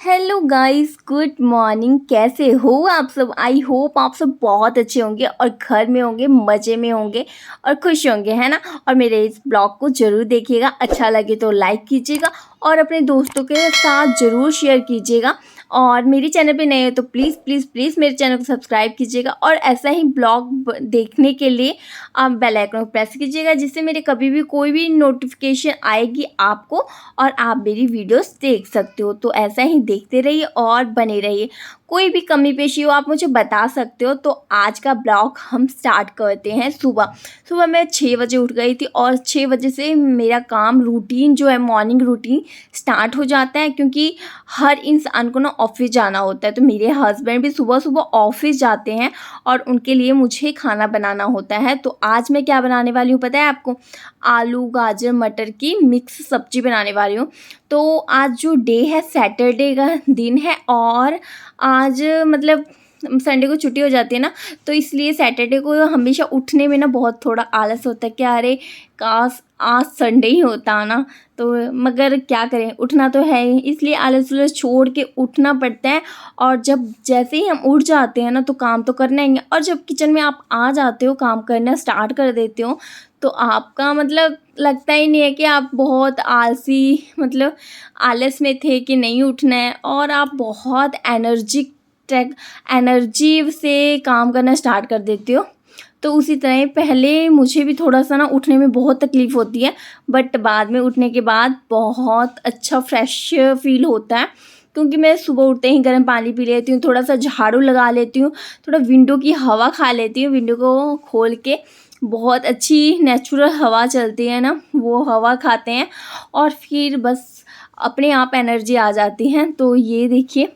Hello guys, good morning. कैसे हो आप सब? आई होप आप सब बहुत अच्छे होंगे और घर में होंगे, मज़े में होंगे और खुश होंगे, है ना। और मेरे इस ब्लॉग को ज़रूर देखिएगा, अच्छा लगे तो लाइक कीजिएगा और अपने दोस्तों के साथ ज़रूर शेयर कीजिएगा। और मेरे चैनल पे नए हो तो प्लीज़ प्लीज़ प्लीज़ मेरे चैनल को सब्सक्राइब कीजिएगा और ऐसा ही ब्लॉग देखने के लिए आप बेल आइकन को प्रेस कीजिएगा, जिससे मेरे कभी भी कोई भी नोटिफिकेशन आएगी आपको और आप मेरी वीडियोस देख सकते हो। तो ऐसा ही देखते रहिए और बने रहिए। कोई भी कमी पेशी हो आप मुझे बता सकते हो। तो आज का ब्लॉग हम स्टार्ट करते हैं। सुबह सुबह मैं 6 बजे उठ गई थी और 6 बजे से मेरा काम रूटीन जो है, मॉर्निंग रूटीन स्टार्ट हो जाता है, क्योंकि हर इंसान को ना ऑफिस जाना होता है। तो मेरे हस्बैंड भी सुबह सुबह ऑफिस जाते हैं और उनके लिए मुझे खाना बनाना होता है। तो आज मैं क्या बनाने वाली हूँ पता है आपको? आलू गाजर मटर की मिक्स सब्जी बनाने वाली हूँ। तो आज जो डे है, सैटरडे का दिन है और आज मतलब संडे को छुट्टी हो जाती है ना, तो इसलिए सैटरडे को हमेशा उठने में ना बहुत थोड़ा आलस होता है कि अरे काश आज संडे ही होता ना। तो मगर क्या करें, उठना तो है ही, इसलिए आलस उलस छोड़ के उठना पड़ता है। और जब जैसे ही हम उठ जाते हैं ना तो काम तो करना ही है। और जब किचन में आप आ जाते हो, काम करना स्टार्ट कर देते हो, तो आपका मतलब लगता ही नहीं है कि आप बहुत आलसी, मतलब आलस में थे कि नहीं उठना है, और आप बहुत एनर्जी से काम करना स्टार्ट कर देते हो। तो उसी तरह पहले मुझे भी थोड़ा सा ना उठने में बहुत तकलीफ़ होती है, बट बाद में उठने के बाद बहुत अच्छा फ्रेश फील होता है, क्योंकि मैं सुबह उठते ही गर्म पानी पी लेती हूँ, थोड़ा सा झाड़ू लगा लेती हूँ, थोड़ा विंडो की हवा खा लेती हूँ। विंडो को खोल के बहुत अच्छी नेचुरल हवा चलती है ना, वो हवा खाते हैं और फिर बस अपने आप एनर्जी आ जाती है। तो ये देखिए,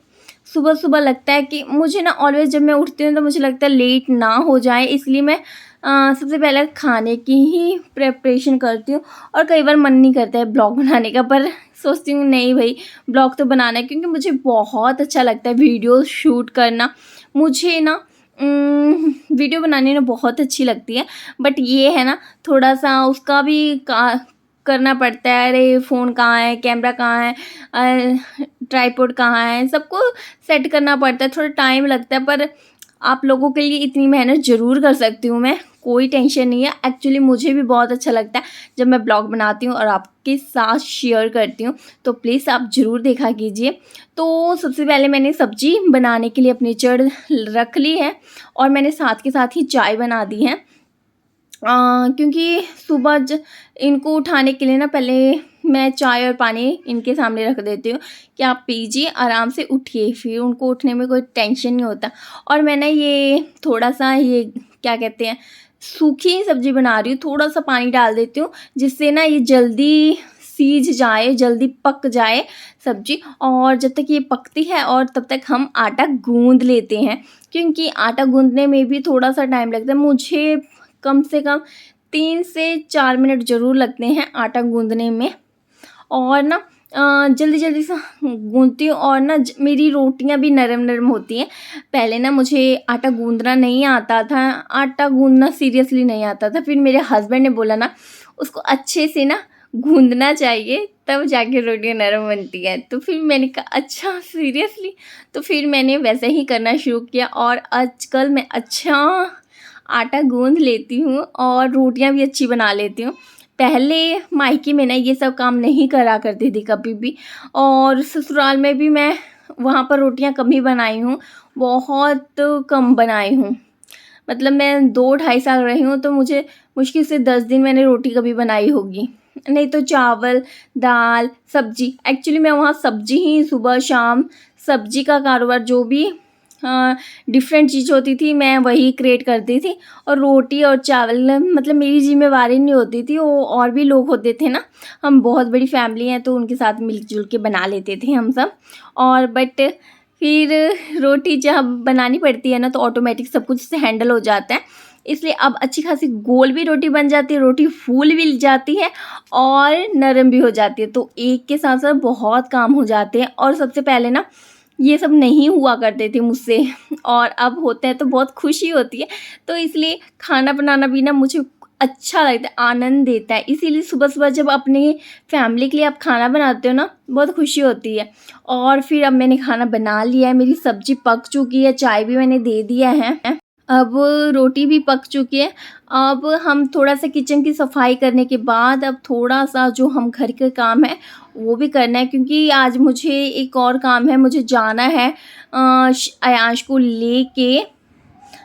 सुबह सुबह लगता है कि मुझे ना ऑलवेज जब मैं उठती हूँ तो मुझे लगता है लेट ना हो जाए, इसलिए मैं सबसे पहले खाने की ही प्रेपरेशन करती हूँ। और कई बार मन नहीं करता है ब्लॉग बनाने का, पर सोचती हूँ नहीं भाई, ब्लॉग तो बनाना है, क्योंकि मुझे बहुत अच्छा लगता है वीडियो शूट करना। मुझे ना वीडियो बनाने में बहुत अच्छी लगती है, बट ये है ना, थोड़ा सा उसका भी करना पड़ता है। अरे फ़ोन कहाँ है, कैमरा कहाँ है, ट्राइपॉड कहाँ है, सबको सेट करना पड़ता है, थोड़ा टाइम लगता है। पर आप लोगों के लिए इतनी मेहनत ज़रूर कर सकती हूँ मैं, कोई टेंशन नहीं है। एक्चुअली मुझे भी बहुत अच्छा लगता है जब मैं ब्लॉग बनाती हूँ और आपके साथ शेयर करती हूँ। तो प्लीज़ आप ज़रूर देखा कीजिए। तो सबसे पहले मैंने सब्ज़ी बनाने के लिए अपनी चढ़ रख ली है और मैंने साथ के साथ ही चाय बना दी है। क्योंकि सुबह इनको उठाने के लिए ना पहले मैं चाय और पानी इनके सामने रख देती हूँ कि आप पीजिए, आराम से उठिए, फिर उनको उठने में कोई टेंशन नहीं होता। और मैं ना ये थोड़ा सा ये क्या कहते हैं, सूखी सब्ज़ी बना रही हूँ, थोड़ा सा पानी डाल देती हूँ जिससे ना ये जल्दी सीज जाए, जल्दी पक जाए सब्ज़ी। और जब तक ये पकती है और तब तक हम आटा गूँध लेते हैं, क्योंकि आटा गूँधने में भी थोड़ा सा टाइम लगता है। मुझे कम से कम 3 से 4 मिनट ज़रूर लगते हैं आटा गूँधने में। और ना जल्दी जल्दी से गूँथती हूँ और ना मेरी रोटियां भी नरम नरम होती हैं। पहले ना मुझे आटा गूँधना नहीं आता था, आटा गूँधना सीरियसली नहीं आता था। फिर मेरे हस्बैंड ने बोला ना, उसको अच्छे से ना गूँधना चाहिए, तब जाके रोटियां नरम बनती है। तो फिर मैंने कहा अच्छा सीरियसली, तो फिर मैंने वैसे ही करना शुरू किया और आजकल मैं अच्छा आटा गूँध लेती हूँ और रोटियां भी अच्छी बना लेती हूँ। पहले मायके में ना ये सब काम नहीं करा करती थी कभी भी, और ससुराल में भी मैं वहाँ पर रोटियां कम ही बनाई हूँ, बहुत कम बनाई हूँ। मतलब मैं 2 ढाई साल रही हूँ तो मुझे मुश्किल से 10 दिन मैंने रोटी कभी बनाई होगी, नहीं तो चावल दाल सब्जी। एक्चुअली मैं वहाँ सब्जी ही सुबह शाम, सब्जी का कारोबार जो भी डिफरेंट चीज़ होती थी मैं वही क्रिएट करती थी। और रोटी और चावल मतलब मेरी जिम्मेवारी नहीं होती थी, वो और भी लोग होते थे ना, हम बहुत बड़ी फैमिली हैं तो उनके साथ मिलजुल के बना लेते थे हम सब। और बट फिर रोटी जब बनानी पड़ती है ना तो ऑटोमेटिक सब कुछ से हैंडल हो जाता है, इसलिए अब अच्छी खासी गोल भी रोटी बन जाती है, रोटी फूल भी जाती है और नरम भी हो जाती है। तो एक के साथ साथ बहुत काम हो जाते हैं। और सबसे पहले ना ये सब नहीं हुआ करते थे मुझसे, और अब होते हैं तो बहुत खुशी होती है। तो इसलिए खाना बनाना भी ना मुझे अच्छा लगता है, आनंद देता है। इसीलिए सुबह-सुबह जब अपनी फैमिली के लिए आप खाना बनाते हो ना, बहुत खुशी होती है। और फिर अब मैंने खाना बना लिया है, मेरी सब्ज़ी पक चुकी है, चाय भी मैंने दे दिया है। अब रोटी भी पक चुकी है। अब हम थोड़ा-सा किचन की सफाई करने के बाद अब थोड़ा-सा जो हम घर के काम है, वो भी करना है, क्योंकि आज मुझे एक और काम है, मुझे जाना है अयांश को लेके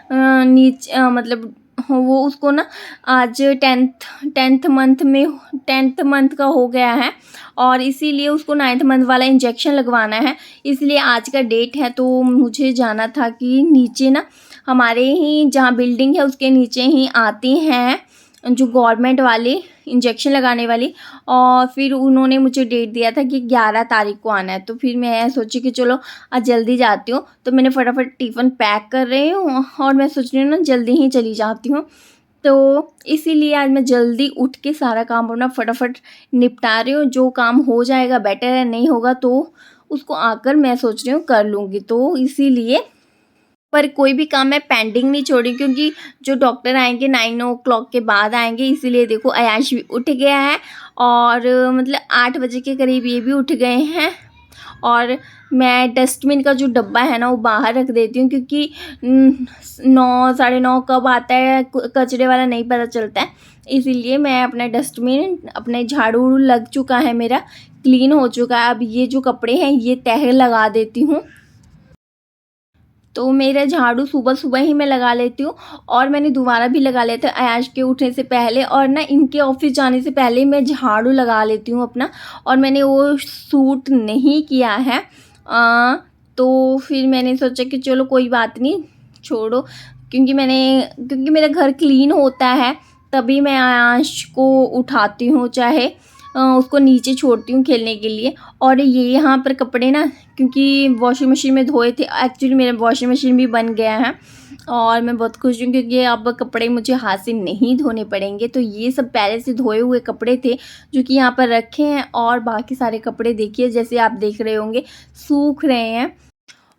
मतलब वो उसको ना आज 10th मंथ का हो गया है, और इसीलिए उसको 9th मंथ वाला इंजेक्शन लगवाना है। इसलिए आज का डेट है, तो मुझे जाना था कि नीचे ना हमारे ही जहाँ बिल्डिंग है उसके नीचे ही आती हैं जो गवर्नमेंट वाले इंजेक्शन लगाने वाली, और फिर उन्होंने मुझे डेट दिया था कि 11 तारीख को आना है। तो फिर मैं सोची कि चलो आज जल्दी जाती हूँ, तो मैंने फटाफट टिफ़िन पैक कर रही हूँ और मैं सोच रही हूँ ना जल्दी ही चली जाती हूँ। तो इसीलिए आज मैं जल्दी उठ के सारा काम अपना फटाफट निपटा रही हूँ। जो काम हो जाएगा बेटर है, नहीं होगा तो उसको आकर मैं सोच रही हूँ कर लूँगी। तो इसीलिए पर कोई भी काम मैं पेंडिंग नहीं छोड़ी, क्योंकि जो डॉक्टर आएँगे 9 ओ क्लॉक के बाद आएँगे। इसीलिए देखो अयाश भी उठ गया है, और मतलब 8 बजे के करीब ये भी उठ गए हैं। और मैं डस्टबिन का जो डब्बा है ना वो बाहर रख देती हूँ, क्योंकि 9 साढ़े 9 कब आता है कचरे वाला नहीं पता चलता है। इसीलिए मैं अपना डस्टबिन, अपने झाड़ू लग चुका है मेरा, क्लीन हो चुका है। अब ये जो कपड़े हैं ये तह लगा देती हूँ। तो मेरा झाड़ू सुबह-सुबह ही मैं लगा लेती हूँ, और मैंने दोबारा भी लगा लिया था अयाश के उठने से पहले, और ना इनके ऑफ़िस जाने से पहले मैं झाड़ू लगा लेती हूँ अपना। और मैंने वो सूट नहीं किया है, तो फिर मैंने सोचा कि चलो कोई बात नहीं, छोड़ो, क्योंकि मेरा घर क्लीन होता है तभी मैं अयाश को उठाती हूँ, चाहे उसको नीचे छोड़ती हूँ खेलने के लिए। और ये यहाँ पर कपड़े ना, क्योंकि वॉशिंग मशीन में धोए थे, एक्चुअली मेरा वॉशिंग मशीन भी बन गया है, और मैं बहुत खुश हूँ क्योंकि अब कपड़े मुझे हाथ से नहीं धोने पड़ेंगे। तो ये सब पहले से धोए हुए कपड़े थे जो कि यहाँ पर रखे हैं, और बाकी सारे कपड़े देखिए जैसे आप देख रहे होंगे सूख रहे हैं।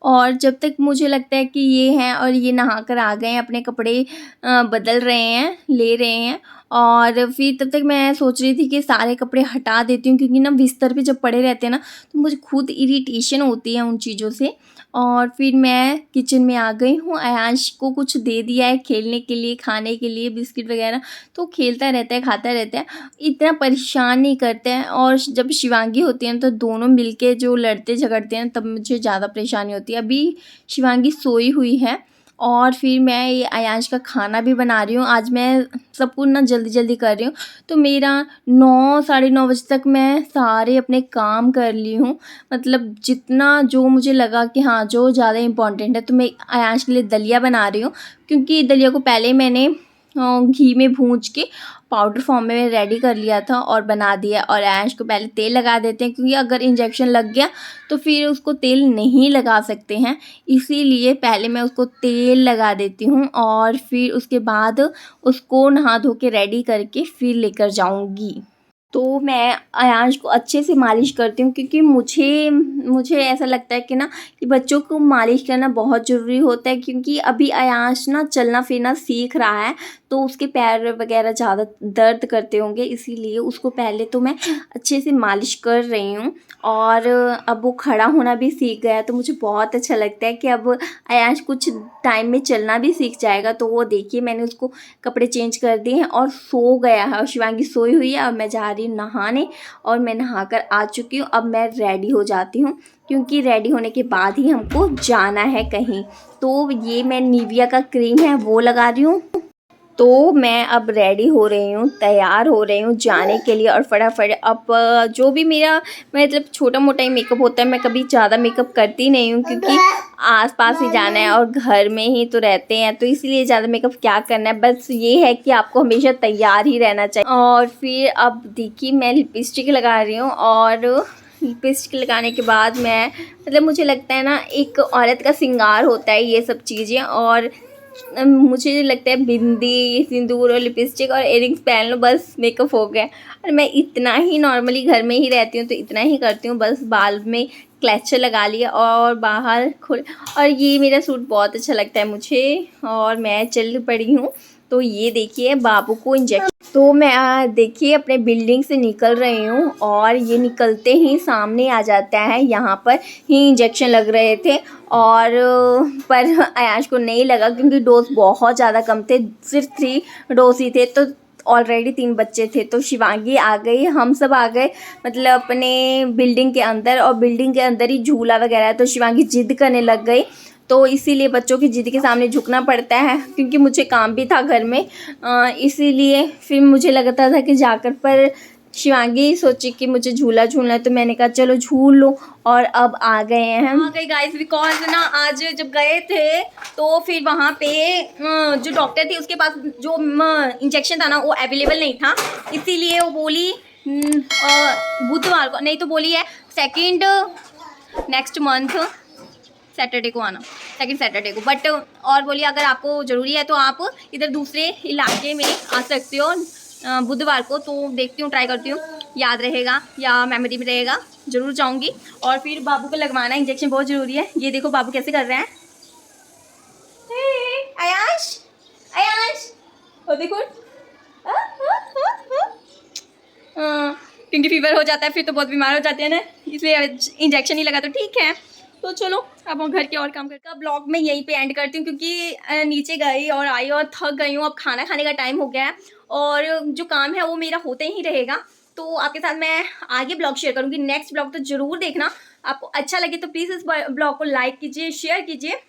और जब तक मुझे लगता है कि ये हैं और ये नहा कर आ गए हैं, अपने कपड़े बदल रहे हैं, ले रहे हैं, और फिर तब तक मैं सोच रही थी कि सारे कपड़े हटा देती हूँ, क्योंकि ना बिस्तर पे जब पड़े रहते हैं ना तो मुझे खुद इरिटेशन होती है उन चीज़ों से। और फिर मैं किचन में आ गई हूँ, अयांश को कुछ दे दिया है खेलने के लिए, खाने के लिए बिस्किट वगैरह, तो खेलता रहता है, खाता रहता है, इतना परेशान नहीं करते हैं। और जब शिवांगी होती है ना तो दोनों मिलके जो लड़ते झगड़ते हैं तब मुझे ज़्यादा परेशानी होती है। अभी शिवांगी सोई हुई है, और फिर मैं ये अयांश का खाना भी बना रही हूँ। आज मैं सब कुछ ना जल्दी-जल्दी कर रही हूँ, तो मेरा 9 साढ़े 9 बजे तक मैं सारे अपने काम कर ली हूँ। मतलब जितना जो मुझे लगा कि हाँ, जो ज़्यादा इम्पोर्टेंट है, तो मैं अयांश के लिए दलिया बना रही हूँ, क्योंकि दलिया को पहले मैंने घी में भूंज के पाउडर फॉर्म में रेडी कर लिया था और बना दिया। और अयांश को पहले तेल लगा देते हैं, क्योंकि अगर इंजेक्शन लग गया तो फिर उसको तेल नहीं लगा सकते हैं, इसीलिए पहले मैं उसको तेल लगा देती हूँ, और फिर उसके बाद उसको नहा धो के रेडी करके फिर लेकर जाऊँगी। तो मैं अयांश को अच्छे से मालिश करती हूँ, क्योंकि मुझे ऐसा लगता है कि ना कि बच्चों को मालिश करना बहुत ज़रूरी होता है, क्योंकि अभी अयांश ना चलना फिरना सीख रहा है, तो उसके पैर वगैरह ज़्यादा दर्द करते होंगे, इसीलिए उसको पहले तो मैं अच्छे से मालिश कर रही हूँ। और अब वो खड़ा होना भी सीख गया, तो मुझे बहुत अच्छा लगता है कि अब अयांश कुछ टाइम में चलना भी सीख जाएगा। तो वो देखिए मैंने उसको कपड़े चेंज कर दिए हैं और सो गया है, और शिवांगी सोई हुई है। अब मैं जा रही हूँ नहाने, और मैं नहाकर आ चुकी हूँ। अब मैं रेडी हो जाती हूँ, क्योंकि रेडी होने के बाद ही हमको जाना है कहीं। तो ये मैं निविया का क्रीम है वो लगा रही हूँ। तो मैं अब रेडी हो रही हूँ, तैयार हो रही हूँ जाने के लिए, और फटाफट अब जो भी मेरा मतलब छोटा मोटा ही मेकअप होता है, मैं कभी ज़्यादा मेकअप करती नहीं हूँ, क्योंकि आसपास ही जाना है और घर में ही तो रहते हैं, तो इसलिए ज़्यादा मेकअप क्या करना है। बस ये है कि आपको हमेशा तैयार ही रहना चाहिए। और फिर अब देखिए मैं लिपस्टिक लगा रही हूँ, और लिपस्टिक लगाने के बाद मैं मतलब मुझे लगता है ना एक औरत का श्रृंगार होता है ये सब चीज़ें, और मुझे लगता है बिंदी, सिंदूर और लिपस्टिक और इयरिंग्स पहन लो, बस मेकअप हो गया। और मैं इतना ही नॉर्मली घर में ही रहती हूँ, तो इतना ही करती हूँ, बस बाल में क्लचर लगा लिया और बाहर खुल। और ये मेरा सूट बहुत अच्छा लगता है मुझे, और मैं चल पड़ी हूँ तो ये देखिए बाबू को इंजेक्शन, तो मैं देखिए अपने बिल्डिंग से निकल रही हूँ और ये निकलते ही सामने आ जाता है, यहाँ पर ही इंजेक्शन लग रहे थे और पर अयाश को नहीं लगा क्योंकि डोज बहुत ज़्यादा कम थे, सिर्फ 3 डोज ही थे। तो ऑलरेडी 3 बच्चे थे, तो शिवांगी आ गई, हम सब आ गए मतलब अपने बिल्डिंग के अंदर, और बिल्डिंग के अंदर ही झूला वगैरह है। तो शिवांगी जिद करने लग गई, तो इसीलिए बच्चों की जिद के सामने झुकना पड़ता है क्योंकि मुझे काम भी था घर में, इसीलिए फिर मुझे लगता था कि जाकर, पर शिवांगी सोची कि मुझे झूला झूलना है, तो मैंने कहा चलो झूल लो, और अब आ गए हैं हम। आ गए गाइस, बिकॉज ना आज जब गए थे तो फिर वहाँ पे जो डॉक्टर थे उसके पास जो इंजेक्शन था ना वो अवेलेबल नहीं था, इसीलिए वो बोली बुधवार को, नहीं तो बोली है सेकंड नेक्स्ट मंथ सैटरडे को आना, सेकंड सैटरडे को। बट और बोलिए अगर आपको ज़रूरी है तो आप इधर दूसरे इलाके में आ सकते हो बुधवार को। तो देखती हूँ, ट्राई करती हूँ, याद रहेगा या मेमोरी में रहेगा, ज़रूर जाऊँगी। और फिर बाबू को लगवाना इंजेक्शन बहुत ज़रूरी है। ये देखो बाबू कैसे कर रहे हैं। अयाश अयाश ओ देखो, क्योंकि फीवर हो जाता है फिर तो बहुत बीमार हो जाते हैं ना, इसलिए इंजेक्शन ही लगा तो ठीक है। तो चलो अब हम घर के और काम करके ब्लॉग में यहीं पे एंड करती हूँ क्योंकि नीचे गई और आई और थक गई हूँ। अब खाना खाने का टाइम हो गया है और जो काम है वो मेरा होते ही रहेगा। तो आपके साथ मैं आगे ब्लॉग शेयर करूँगी, नेक्स्ट ब्लॉग तो ज़रूर देखना। आपको अच्छा लगे तो प्लीज़ इस ब्लॉग को लाइक कीजिए, शेयर कीजिए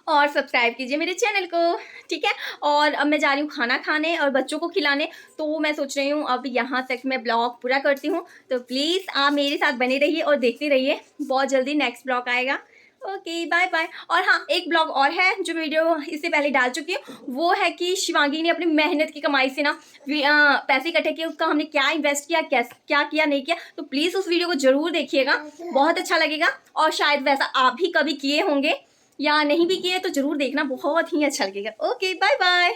और सब्सक्राइब कीजिए मेरे चैनल को, ठीक है। और अब मैं जा रही हूँ खाना खाने और बच्चों को खिलाने, तो मैं सोच रही हूँ अब यहाँ तक मैं ब्लॉग पूरा करती हूँ। तो प्लीज़ आप मेरे साथ बने रहिए और देखते रहिए, बहुत जल्दी नेक्स्ट ब्लॉग आएगा। Okay bye bye. और हाँ, एक ब्लॉग और है जो वीडियो इससे पहले डाल चुकी हूँ, वो है कि शिवांगी ने अपनी मेहनत की कमाई से ना पैसे इकट्ठे किए, उसका हमने क्या इन्वेस्ट किया, क्या किया नहीं किया। तो प्लीज़ उस वीडियो को ज़रूर देखिएगा, बहुत अच्छा लगेगा। और शायद वैसा आप भी कभी किए होंगे या नहीं भी किए तो ज़रूर देखना, बहुत ही अच्छा लगेगा। Okay bye bye.